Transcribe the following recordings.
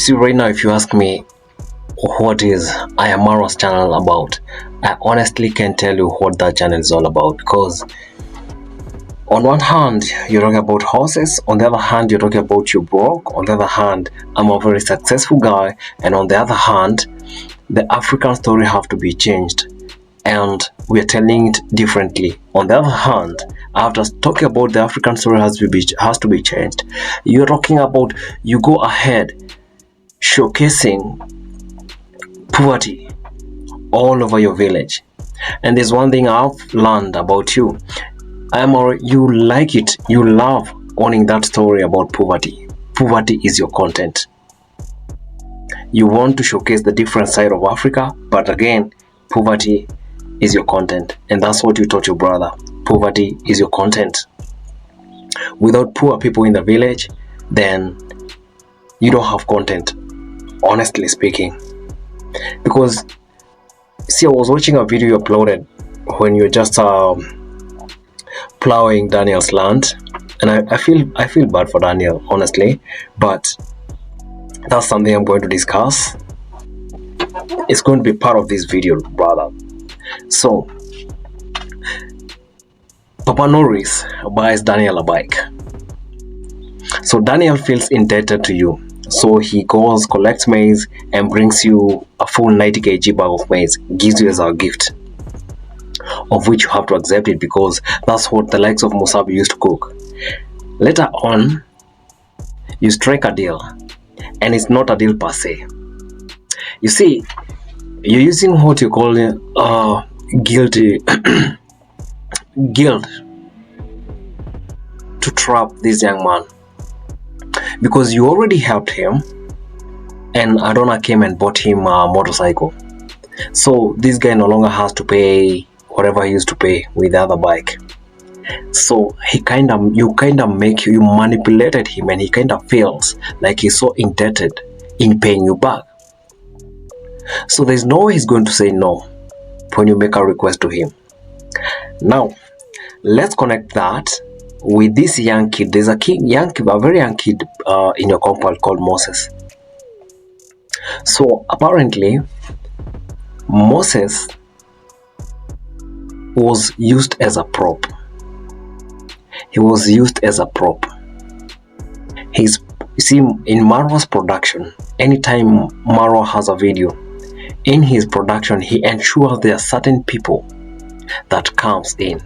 See, right now, if you ask me what is I am Marwa's channel about, I honestly can't tell you what that channel is all about, because on one hand you're talking about horses, on the other hand you're talking about you broke, on the other hand I'm a very successful guy, and on the other hand the African story have to be changed and we're telling it differently. On the other hand, after talking about the African story has to be changed, you're talking about you go ahead showcasing poverty all over your village. And there's one thing I've learned about you. You like it, you love owning that story about poverty. Poverty is your content. You want to showcase the different side of Africa, but again, poverty is your content. And that's what you taught your brother. Poverty is your content. Without poor people in the village, then you don't have content, honestly speaking. Because see, I was watching a video you uploaded when you're just plowing Daniel's land, and I feel bad for Daniel, honestly, but that's something I'm going to discuss. It's going to be part of this video, brother. So Papa Norris buys Daniel a bike. So Daniel feels indebted to you, so he goes, collects maize and brings you a full 90 kg bag of maize, gives you as a gift, of which you have to accept it because that's what the likes of Musabi used to cook. Later on, you strike a deal, and it's not a deal per se. You see, you're using what you call guilt to trap this young man, because you already helped him and Adona came and bought him a motorcycle. So this guy no longer has to pay whatever he used to pay with the other bike. So you manipulated him, and he kind of feels like he's so indebted in paying you back. So there's no way he's going to say no when you make a request to him. Now, let's connect that with this young kid. There's a very young kid in your compound called Moses. So apparently, Moses was used as a prop. He was used as a prop. You see, in Marwa's production, anytime Marwa has a video, in his production, he ensures there are certain people that comes in.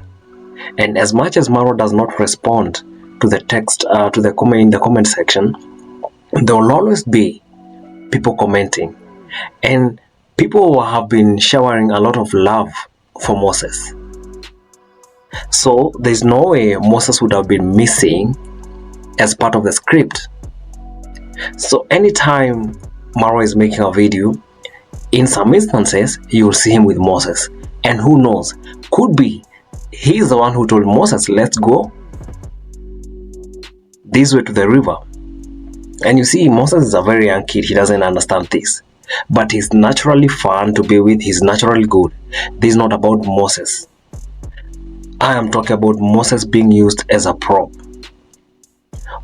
And as much as Marwa does not respond to the text, to the comment in the comment section, there will always be people commenting. And people have been showering a lot of love for Moses. So there's no way Moses would have been missing as part of the script. So anytime Marwa is making a video, in some instances you will see him with Moses. And who knows, could be he's the one who told Moses, let's go this way to the river. And you see, Moses is a very young kid, he doesn't understand this. But he's naturally fun to be with, he's naturally good. This is not about Moses. I am talking about Moses being used as a prop.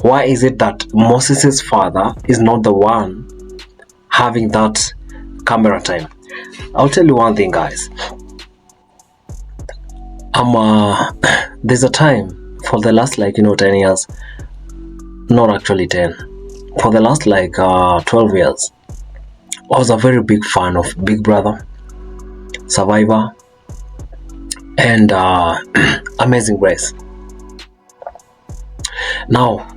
Why is it that Moses' father is not the one having that camera time? I'll tell you one thing, guys. There's a time for the last 10 years, not actually 10, for the last 12 years, I was a very big fan of Big Brother, Survivor, and Amazing Race. Now,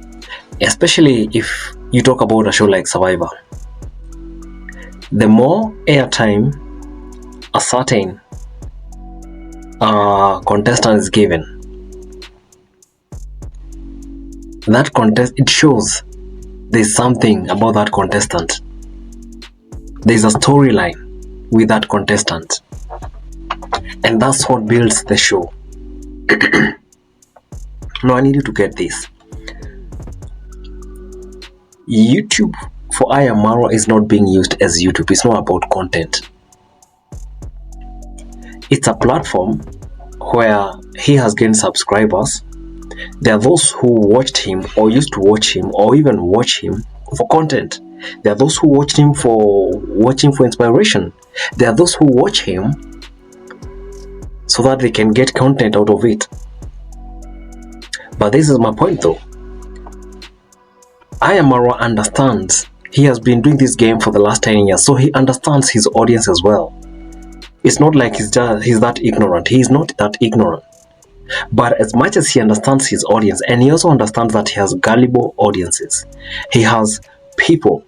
especially if you talk about a show like Survivor, the more airtime a certain contestant is given, that contest, it shows there's something about that contestant. There's a storyline with that contestant, and that's what builds the show. Now I need you to get this. YouTube for I Am Marwa is not being used as YouTube. It's not about content. It's a platform where he has gained subscribers. There are those who watched him or used to watch him or even watch him for content. There are those who watch him for inspiration. There are those who watch him so that they can get content out of it. But this is my point though. Marwa understands. He has been doing this game for the last 10 years, so he understands his audience as well. It's not like he's that ignorant. He is not that ignorant. But as much as he understands his audience, and he also understands that he has gullible audiences, he has people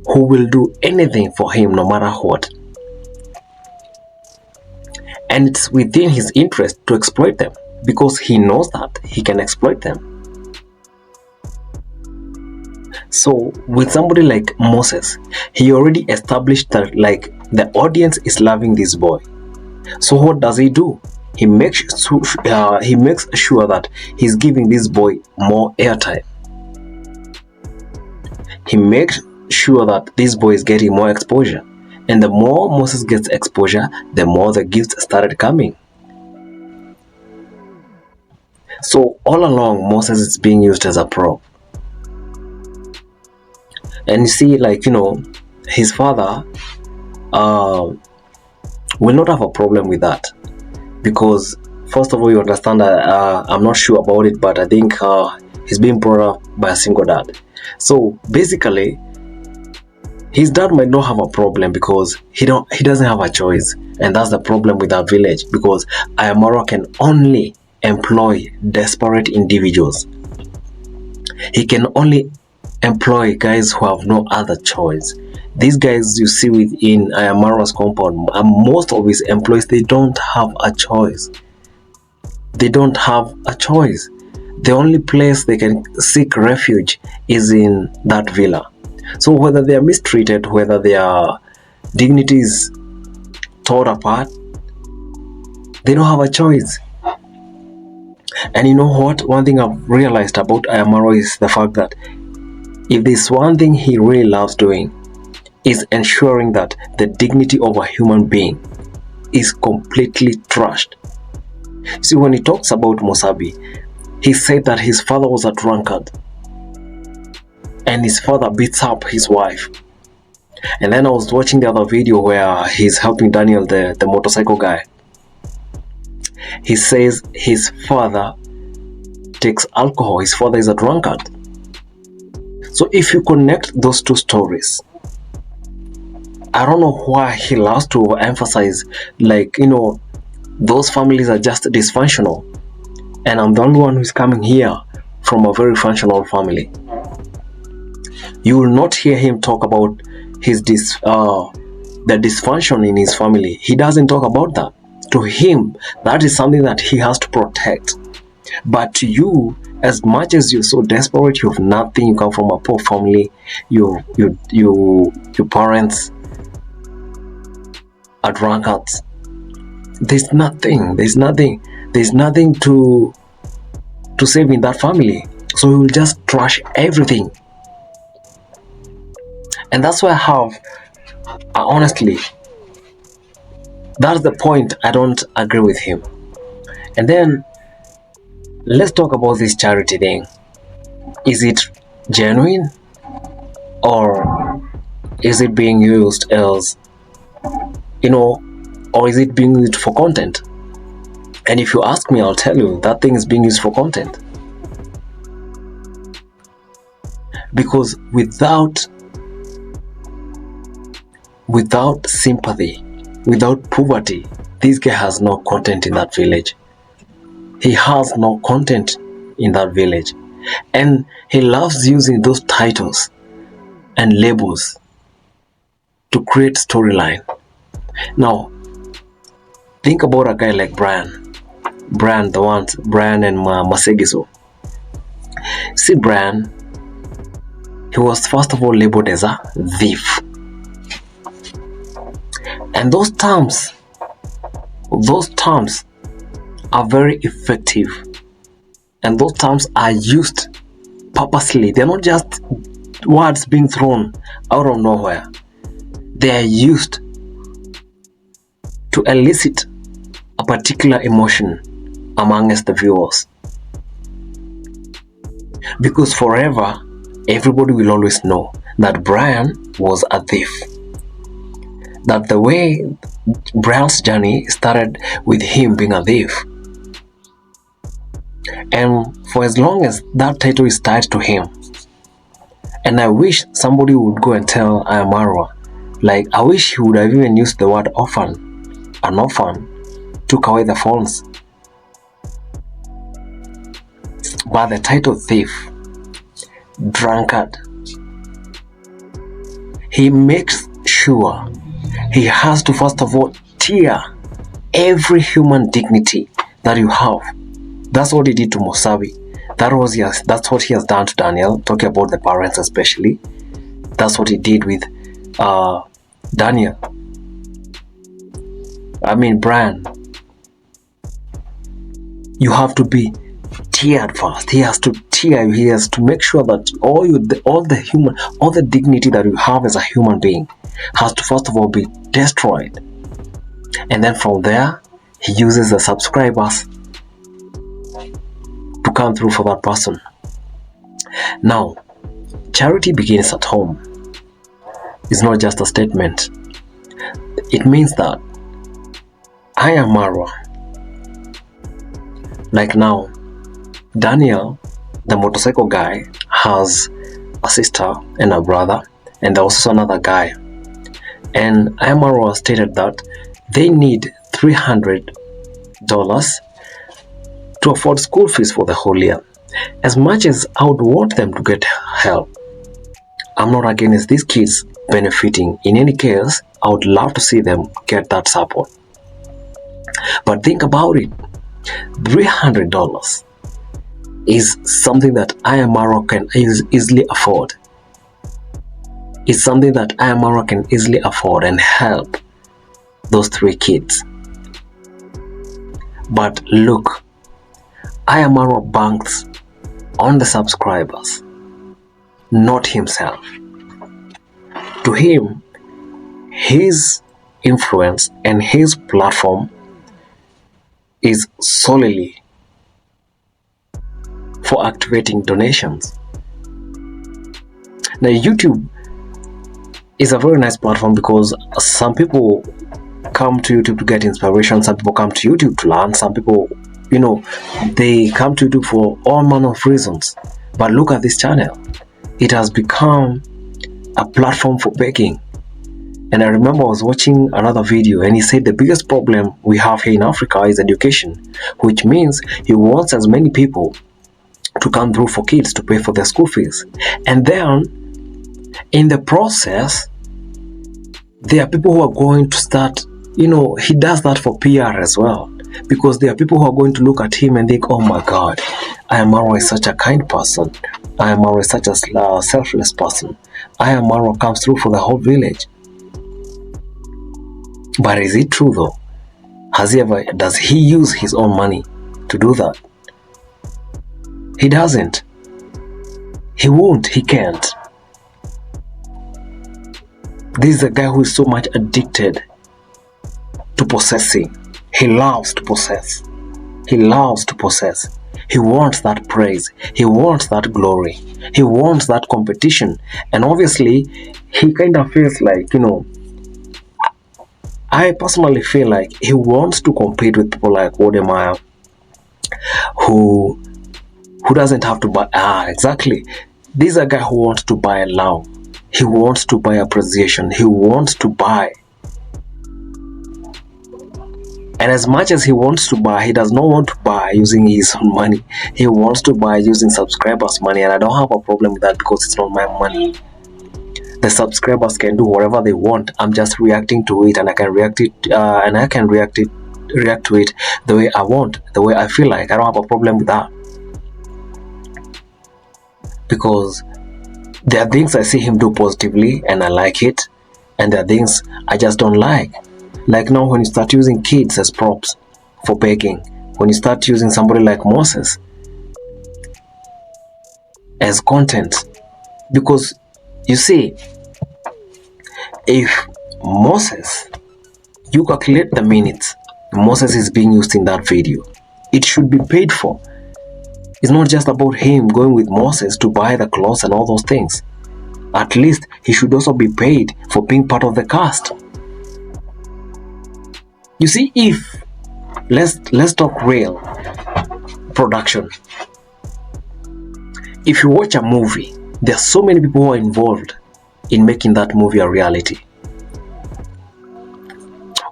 who will do anything for him no matter what. And it's within his interest to exploit them because he knows that he can exploit them. So with somebody like Moses, he already established that like the audience is loving this boy. So what does he do? He makes sure that he's giving this boy more airtime. He makes sure that this boy is getting more exposure. And the more Moses gets exposure, the more the gifts started coming. So all along, Moses is being used as a prop. And you see, like, his father will not have a problem with that. Because, first of all, you understand that I'm not sure about it, but I think he's being brought up by a single dad. So, basically, his dad might not have a problem because he doesn't have a choice. And that's the problem with that village, because Marwa can only employ desperate individuals. He can only employ guys who have no other choice. These guys you see within Marwa's compound, most of his employees, they don't have a choice. They don't have a choice. The only place they can seek refuge is in that villa. So whether they are mistreated, whether their dignity is torn apart, they don't have a choice. And you know what? One thing I've realized about Marwa is the fact that if there's one thing he really loves doing, is ensuring that the dignity of a human being is completely trashed. See, when he talks about Musabi, he said that his father was a drunkard and his father beats up his wife. And then I was watching the other video where he's helping Daniel, the motorcycle guy. He says his father takes alcohol. His father is a drunkard. So if you connect those two stories, I don't know why he loves to emphasize, like, those families are just dysfunctional. And I'm the only one who's coming here from a very functional family. You will not hear him talk about his the dysfunction in his family. He doesn't talk about that. To him, that is something that he has to protect. But to you, as much as you're so desperate, you have nothing, you come from a poor family, your parents are drunkards. There's nothing to save in that family. So he will just trash everything. And that's why honestly, that's the point I don't agree with him. And then let's talk about this charity thing. Is it genuine, or is it being used as, or is it being used for content? And if you ask me, I'll tell you that thing is being used for content. Because without sympathy, without poverty, this guy has no content in that village. He has no content in that village. And he loves using those titles and labels to create storyline. Now, think about a guy like Brian and Masegiso. See, Brian, he was first of all labeled as a thief. And those terms are very effective. And those terms are used purposely. They're not just words being thrown out of nowhere. They are used to elicit a particular emotion amongst the viewers. Because forever, everybody will always know that Brian was a thief. That the way Brian's journey started with him being a thief. And for as long as that title is tied to him, and I wish somebody would go and tell Marwa, like, I wish he would have even used the word orphan. An orphan took away the phones. But the title thief, drunkard, he makes sure he has to first of all tear every human dignity that you have. That's what he did to Musavi. That's what he has done to Daniel, talking about the parents especially. That's what he did with Daniel. Brian. You have to be tiered first. He has to tear you. He has to make sure that all the dignity that you have as a human being has to first of all be destroyed. And then from there, he uses the subscribers to come through for that person. Now, charity begins at home. It's not just a statement. It means that I am Marwa. Like now, Daniel, the motorcycle guy, has a sister and a brother, and also another guy. And Marwa stated that they need $300 to afford school fees for the whole year. As much as I would want them to get help, I'm not against these kids benefiting. In any case, I would love to see them get that support. But think about it. $300 is something that Marwa can easily afford. It's something that Marwa can easily afford and help those 3 kids. But look, Marwa banks on the subscribers, not himself. To him, his influence and his platform is solely for activating donations. Now, YouTube is a very nice platform because some people come to YouTube to get inspiration, some people come to YouTube to learn, some people, they come to YouTube for all manner of reasons. But look at this channel. It has become a platform for begging. And I remember I was watching another video and he said the biggest problem we have here in Africa is education, which means he wants as many people to come through for kids to pay for their school fees. And then in the process, there are people who are going to start, he does that for PR as well, because there are people who are going to look at him and think, oh my God, Marwa is such a kind person. Marwa is such a selfless person. Marwa comes through for the whole village. But is it true though? Does he use his own money to do that? He doesn't. He won't. He can't. This is a guy who is so much addicted to possessing. He loves to possess. He loves to possess. He wants that praise. He wants that glory. He wants that competition. And obviously, he kind of feels like, I personally feel like he wants to compete with people like Wodemaya, who doesn't have to buy. Exactly. This is a guy who wants to buy love. He wants to buy appreciation. He wants to buy. And as much as he wants to buy, he does not want to buy using his own money. He wants to buy using subscribers' money. And I don't have a problem with that because it's not my money. The subscribers can do whatever they want. I'm just reacting to it, and I can react to it the way I want, the way I feel like. I don't have a problem with that. Because there are things I see him do positively and I like it, and there are things I just don't like. Like now when you start using kids as props for begging, when you start using somebody like Moses as content. Because you see, if Moses, you calculate the minutes Moses is being used in that video, it should be paid for. It's not just about him going with Moses to buy the clothes and all those things. At least he should also be paid for being part of the cast. You see, if let's talk real production. If you watch a movie, there are so many people who are involved in making that movie a reality,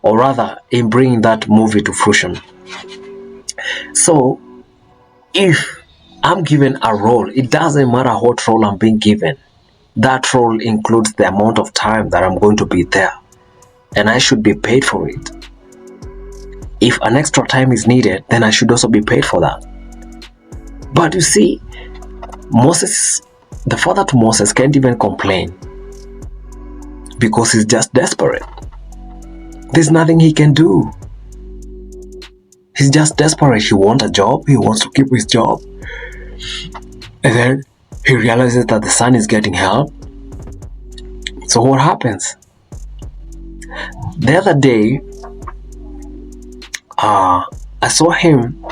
or rather in bringing that movie to fruition. So if I'm given a role, it doesn't matter what role I'm being given, that role includes the amount of time that I'm going to be there, and I should be paid for it. If an extra time is needed, then I should also be paid for that. But you see, Moses, the father to Moses, can't even complain because he's just desperate. There's nothing he can do. He's just desperate. He wants a job. He wants to keep his job. And then he realizes that the son is getting help. So what happens? The other day, I saw him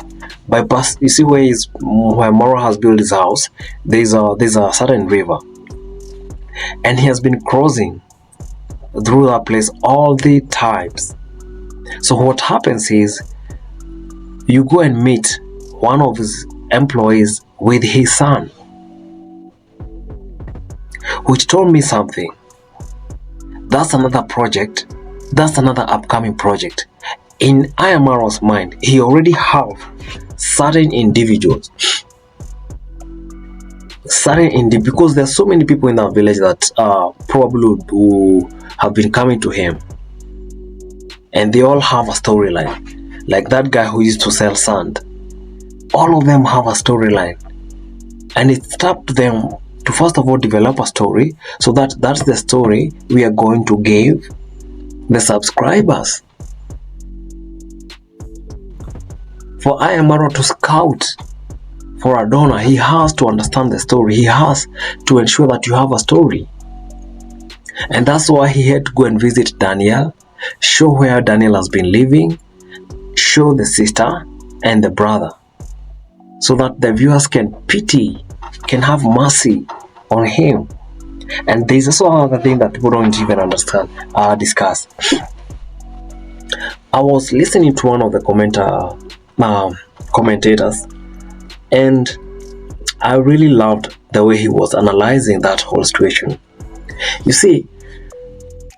bypass. You see where Marwa has built his house. There's a certain river, and he has been crossing through that place all the times. So what happens is, you go and meet one of his employees with his son, which told me something. That's another project. That's another upcoming project. In Marwa's mind, he already have certain individuals. Because there's so many people in that village that probably who have been coming to him, and they all have a storyline. Like that guy who used to sell sand, all of them have a storyline, and it's up to them to first of all develop a story, so that's the story we are going to give the subscribers. For Marwa to scout for a donor, he has to understand the story. He has to ensure that you have a story. And that's why he had to go and visit Daniel, show where Daniel has been living, show the sister and the brother, so that the viewers can have mercy on him. And there's also another thing that people don't even understand, discuss. I was listening to one of the commentators, and I really loved the way he was analyzing that whole situation. You see,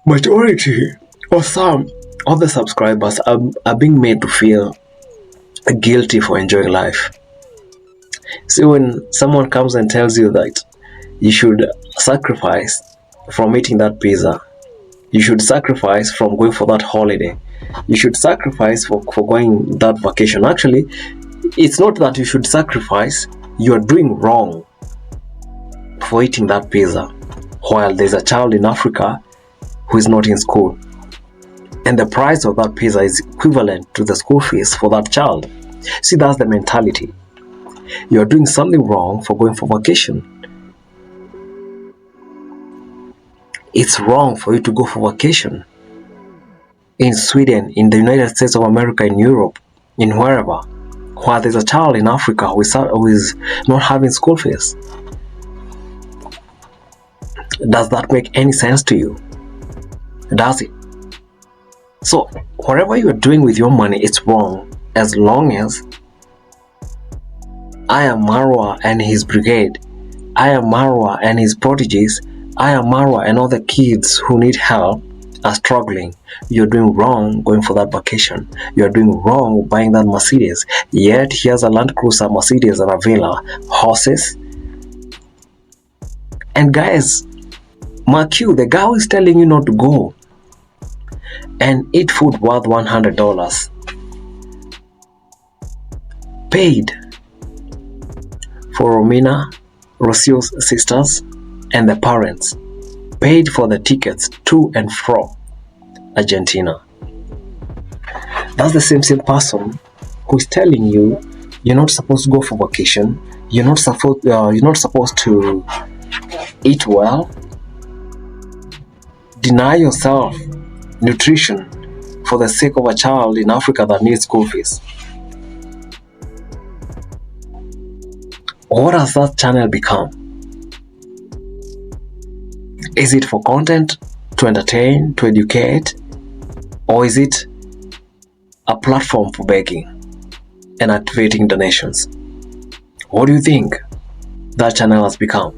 majority or some of the subscribers are being made to feel guilty for enjoying life. See, when someone comes and tells you that you should sacrifice from eating that pizza, you should sacrifice from going for that holiday, you should sacrifice for going that vacation. Actually, it's not that you should sacrifice, you are doing wrong for eating that pizza, while there's a child in Africa who is not in school, and the price of that pizza is equivalent to the school fees for that child. See, that's the mentality. You are doing something wrong for going for vacation. It's wrong for you to go for vacation in Sweden, in the United States of America, in Europe, in wherever, while there's a child in Africa who is not having school fees. Does that make any sense to you? Does it? So whatever you're doing with your money, it's wrong, as long as Marwa and his brigade, Marwa and his prodigies, Marwa and all the kids who need help are struggling. You're doing wrong going for that vacation. You're doing wrong buying that Mercedes. Yet he has a Land Cruiser, Mercedes, and a villa, horses. And guys, mark you, the guy who is telling you not to go and eat food worth $100 paid for Romina, Rocio's sisters, and the parents, paid for the tickets to and from Argentina. That's the same person who is telling you you're not supposed to go for vacation, you're not supposed to eat well, deny yourself nutrition for the sake of a child in Africa that needs school fees. What has that channel become? Is it for content, to entertain, to educate, or is it a platform for begging and activating donations? What do you think that channel has become?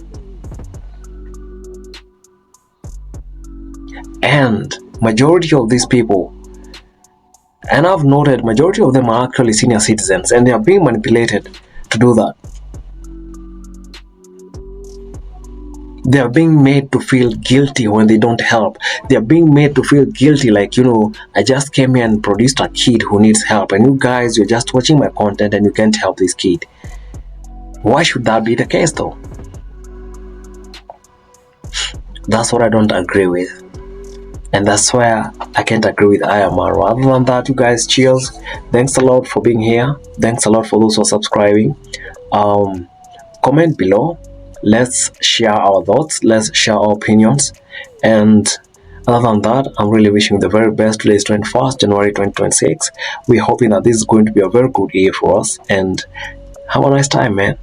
And majority of these people, and I've noted majority of them are actually senior citizens, and they are being manipulated to do that. They are being made to feel guilty when they don't help. They are being made to feel guilty, like, I just came here and produced a kid who needs help, and you guys, you're just watching my content and you can't help this kid. Why should that be the case though? That's what I don't agree with. And that's where I can't agree with Marwa. Other than that, you guys, cheers. Thanks a lot for being here. Thanks a lot for those who are subscribing. Comment below. Let's share our thoughts. Let's share our opinions. And other than that, I'm really wishing the very best. Today is 21st January 2026. We're hoping that this is going to be a very good year for us. And have a nice time, man.